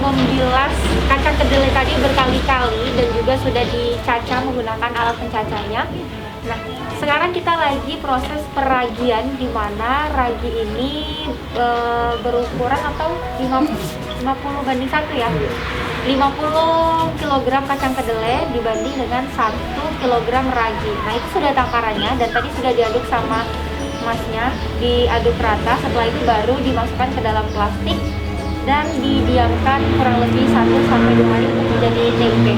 membilas kacang kedelai tadi berkali-kali dan juga sudah dicacah menggunakan alat pencacahnya. Nah, sekarang kita lagi proses peragian, di mana ragi ini berukuran atau 50/1 ya. 50 kg kacang kedelai dibanding dengan 1 kg ragi. Nah, itu sudah takarannya dan tadi sudah diaduk sama masnya, diaduk rata. Setelah itu baru dimasukkan ke dalam plastik dan didiamkan kurang lebih 1-2 hari untuk menjadi tempe.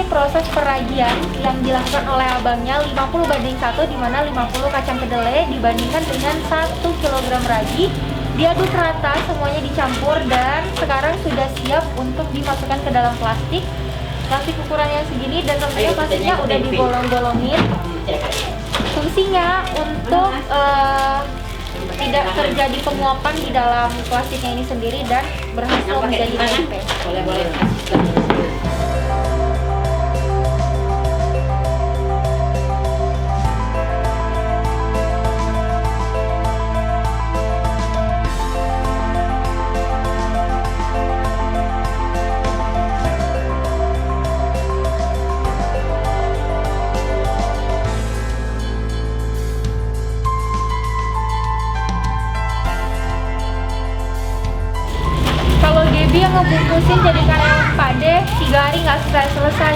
Proses peragian yang dilakukan oleh abangnya 50/1, di mana 50 kacang kedelai dibandingkan dengan 1 kg ragi, diaduk rata, semuanya dicampur dan sekarang sudah siap untuk dimasukkan ke dalam plastik ukurannya segini dan tentunya pastinya udah dibolong-bolongin. Fungsinya untuk tidak terjadi penguapan di dalam plastiknya ini sendiri dan berhasil menjadi tempe. Dia ngebungkusin jadi karyawan Pak D 3 hari nggak selesai.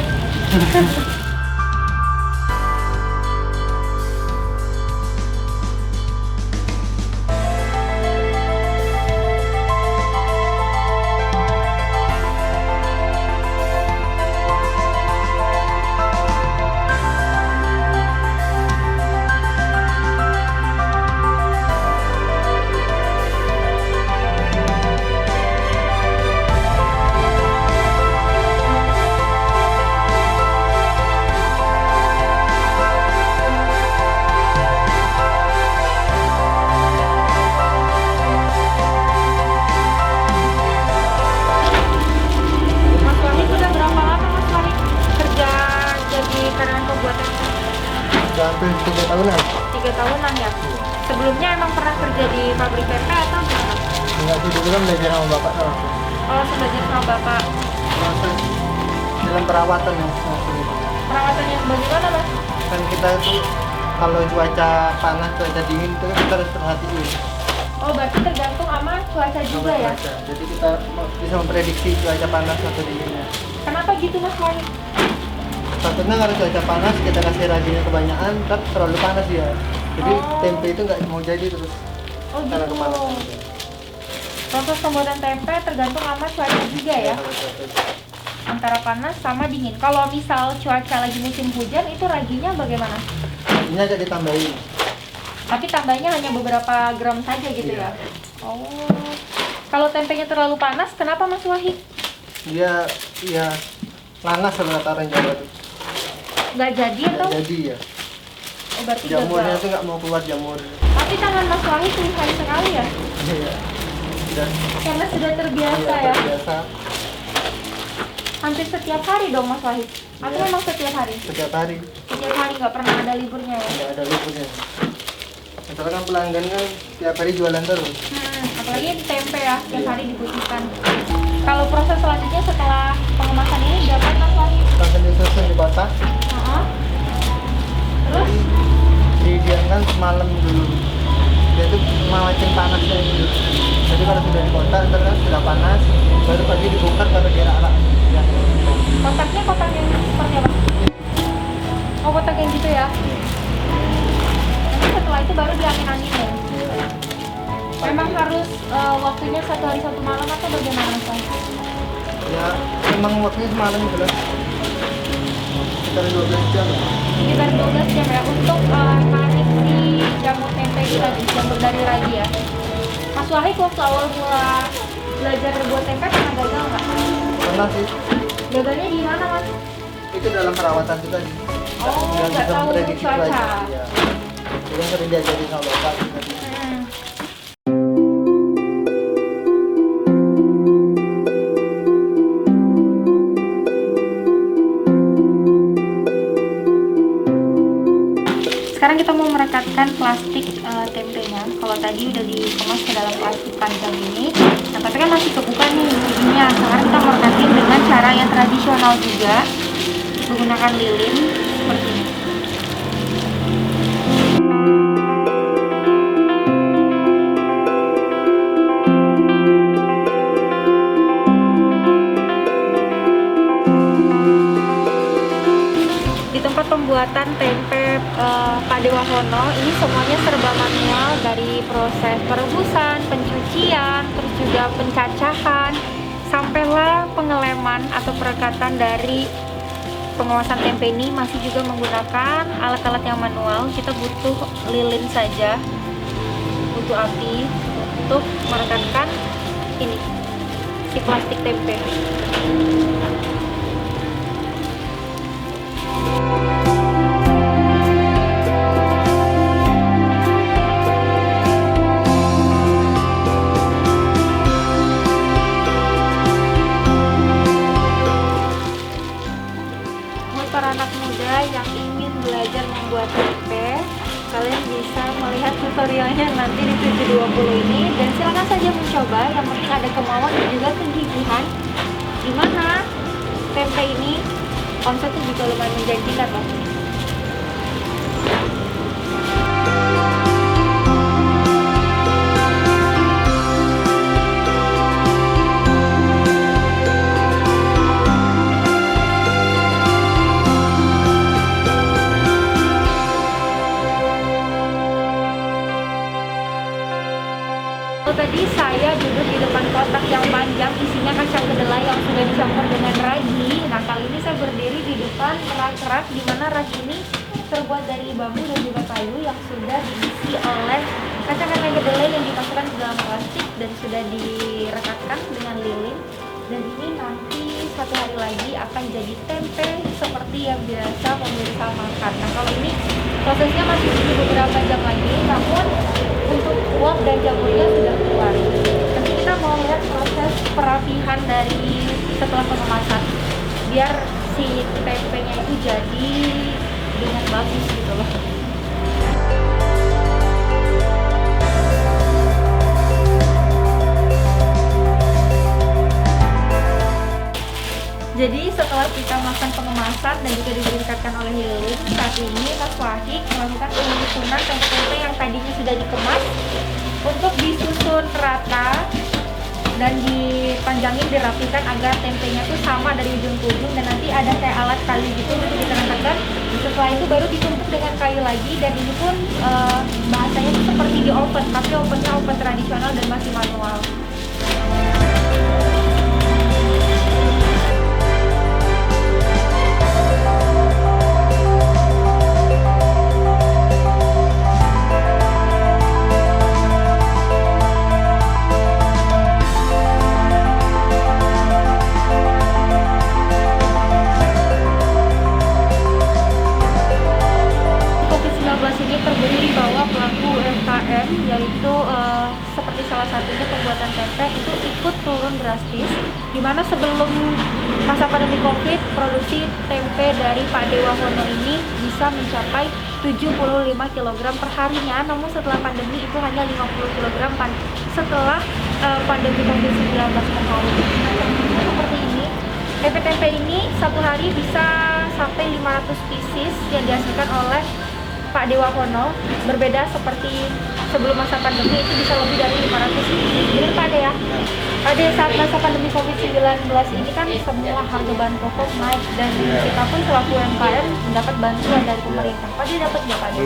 Hampir 3 tahunan. 3 tahunan ya? Sebelumnya emang pernah kerja di pabrik tempe atau gimana? Enggak sih, dulu kan belajar sama bapak sama. Oh, belajar sama bapak. Proses dalam perawatan yang Perawatan yang bagaimana, Mas? Kan kita itu kalau cuaca panas, cuaca dingin itu kita harus perhatiin. Oh, berarti tergantung sama cuaca juga ya? Jadi kita bisa memprediksi cuaca panas atau dinginnya. Kenapa gitu, Mas Wahid? Takutnya kalau cuaca panas kita kasih raginya kebanyakan, kan terlalu panas ya. Jadi tempe itu nggak mau jadi terus. Oh karena gitu. kepanasan. Proses pembuatan tempe tergantung sama cuaca juga ya? Antara panas sama dingin. Kalau misal cuaca lagi musim hujan, itu raginya bagaimana? Ini agak ditambahin. Tapi tambahnya hanya beberapa gram saja gitu ya? Oh. Kalau tempenya terlalu panas, kenapa Mas Wahid? Dia ya nanas kalau kata orang Jawa tuh. Nggak jadi atau? Nggak jadi ya. Oh, berarti Jamurnya gagal. tuh nggak mau keluar jamur. Tapi tangan Mas Wahid lihai sekali ya? Iya. Dan Karena sudah terbiasa ya? terbiasa. Hampir setiap hari dong Mas Wahid? Atau Iya. memang setiap hari? Setiap hari Setiap hari nggak pernah ada liburnya ya? nggak ada liburnya. Misalkan kan pelanggan kan setiap hari jualan terus. Apalagi di tempe ya, setiap Iya. hari dibutuhkan. Kalau proses selanjutnya setelah pengemasan ini diapain Mas Wahid? Langsung disusun di kotak. Terus? Didiamkan semalam dulu. Dia tuh memancing panasnya dulu. Jadi kalau sudah di kotak, ntar kan sudah panas, baru pagi dibongkar baru diarak. Ya. Kotaknya kotak yang seperti apa? Oh, kotak yang gitu ya? Nanti setelah itu baru diangin-angin ya? Memang harus waktunya 1 hari 1 malam atau bagaimana Mas Wahid? Ya, memang waktunya semalam gitu lah. Sekitar 12 jam ya. Sekitar 12 jam ya untuk narik si jamur tempe kita, jamur dari ragi ya. Mas Wahid waktu awal mula belajar buat tempe pernah gagal nggak? Pernah sih. Gagalnya di mana Mas? Itu dalam perawatan juga nih. Oh, nggak bisa tahu memprediksi cuaca. Iya. Belum sering diajarin sama bapak sih tadi. Hmm. Sekarang kita mau merekatkan plastik tempenya. Kalau tadi udah dikemas ke dalam plastik panjang ini, nah tapi kan masih kebuka nih ujungnya. Sekarang kita merekatin dengan cara yang tradisional juga, menggunakan lilin seperti ini. Di tempat pembuatan tempe Pak Dewa Hono ini semuanya serba manual, dari proses perebusan, pencucian, terus juga pencacahan, sampailah pengeleman atau perekatan dari pengawasan tempe ini masih juga menggunakan alat-alat yang manual. Kita butuh lilin saja, butuh api untuk merekatkan ini si plastik tempe. Para anak muda yang ingin belajar membuat tempe, kalian bisa melihat tutorialnya nanti di 720 ini, dan silakan saja mencoba. Yang penting ada kemauan dan juga kegigihan, dimana tempe ini konsepnya juga lumayan menjanjikan loh. Tadi saya duduk di depan kotak yang panjang isinya kacang kedelai yang sudah dicampur dengan ragi. Nah, kali ini saya berdiri di depan rak-rak, di mana rak ini terbuat dari bambu dan juga kayu yang sudah diisi oleh kacang-kacang kedelai yang dimasukkan ke dalam plastik dan sudah direkatkan dengan lilin. Dan ini nanti satu hari lagi akan jadi tempe seperti yang biasa pemirsa makan. Nah, kalau ini prosesnya masih butuh beberapa jam lagi, namun untuk uap dan jamurnya sudah keluar. Nanti kita mau lihat proses perapihan dari setelah pengemasan, biar si tempenya itu jadi dengan bagus gitu loh. Jadi setelah kita melakukan pengemasan dan juga diberangkatkan oleh lilin, saat ini Mas Wahid melakukan penyusunan tempe-tempe yang tadinya sudah dikemas untuk disusun rata dan dipanjangin, dirapikan agar tempenya itu sama dari ujung ke ujung, dan nanti ada kayak alat kayu gitu untuk diterangkan. Setelah itu baru ditumpuk dengan kayu lagi, dan ini pun bahasanya itu seperti di oven, tapi ovennya oven tradisional dan masih manual. Ini terberi bahwa pelaku UMKM, yaitu seperti salah satunya pembuatan tempe, itu ikut turun drastis, dimana sebelum masa pandemi COVID, produksi tempe dari Pak Dewa Hono ini bisa mencapai 75 kg per harinya, namun setelah pandemi itu hanya 50 kg setelah pandemi COVID-19 kemarin. Seperti ini, tempe-tempe ini satu hari bisa sampai 500 pieces yang dihasilkan oleh Pak Dewa Hono. Berbeda seperti sebelum masa pandemi, itu bisa lebih dari 500 pieces. Jadi Pak De ya, Pak De, saat masa pandemi COVID-19 ini kan semua harga bahan pokok naik, dan kita pun selaku UMKM mendapat bantuan dari pemerintah. Pak De dapat nggak Pak De?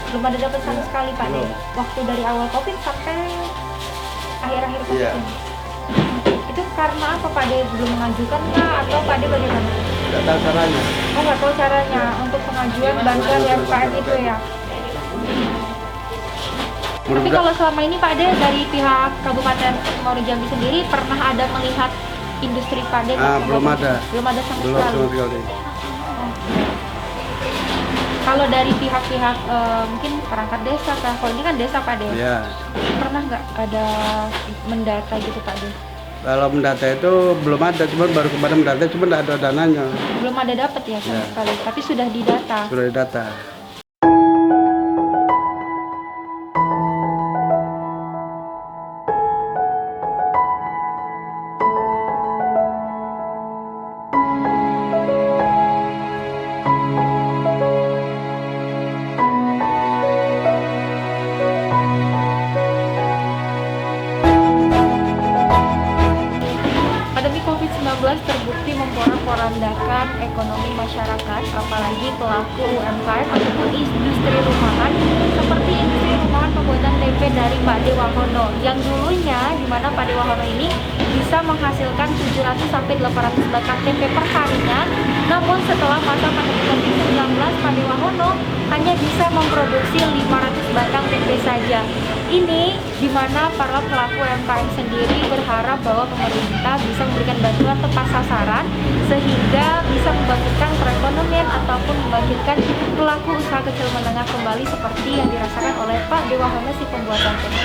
Belum ada dapat sama sekali Pak De. Waktu dari awal COVID sampai akhir-akhir COVID ini. Itu karena apa Pak De? Belum mengajukan kah atau Pak De bagaimana? Nggak tahu caranya. Oh, nggak tahu caranya untuk pengajuan bantuan UMKM itu ya. Tapi kalau selama ini Pak De dari pihak Kabupaten Muaro Jambi sendiri pernah ada melihat industri pade? Belum ada. Belum ada sama Belum sekali. sama sekali. Kalau dari pihak-pihak mungkin perangkat desa, kalau ini kan desa Pak De, Ya. pernah nggak ada mendata gitu Pak De? Kalau mendata itu belum ada, cuma baru kemarin mendata, cuma tidak ada dananya. Belum ada dapat ya sama Ya. sekali, tapi sudah didata. Sudah didata. Pandemi COVID-19 terbukti memporak-porandakan ekonomi masyarakat, apalagi pelaku UMKM ataupun industri rumahan seperti industri rumahan pembuatan tempe dari Pak De Wahono yang dulunya di mana Pak De Wahono ini bisa menghasilkan 700 sampai 800 batang tempe per harinya. Namun setelah masa pandemi COVID-19, Pak De Wahono hanya bisa memproduksi 500 batang tempe saja. Ini di mana para pelaku UMKM sendiri berharap bahwa pemerintah bisa memberikan bantuan tepat sasaran sehingga bisa membangkitkan perekonomian ataupun membangkitkan pelaku usaha kecil menengah kembali seperti yang dirasakan oleh Pak De Wahono si pembuatan tempe.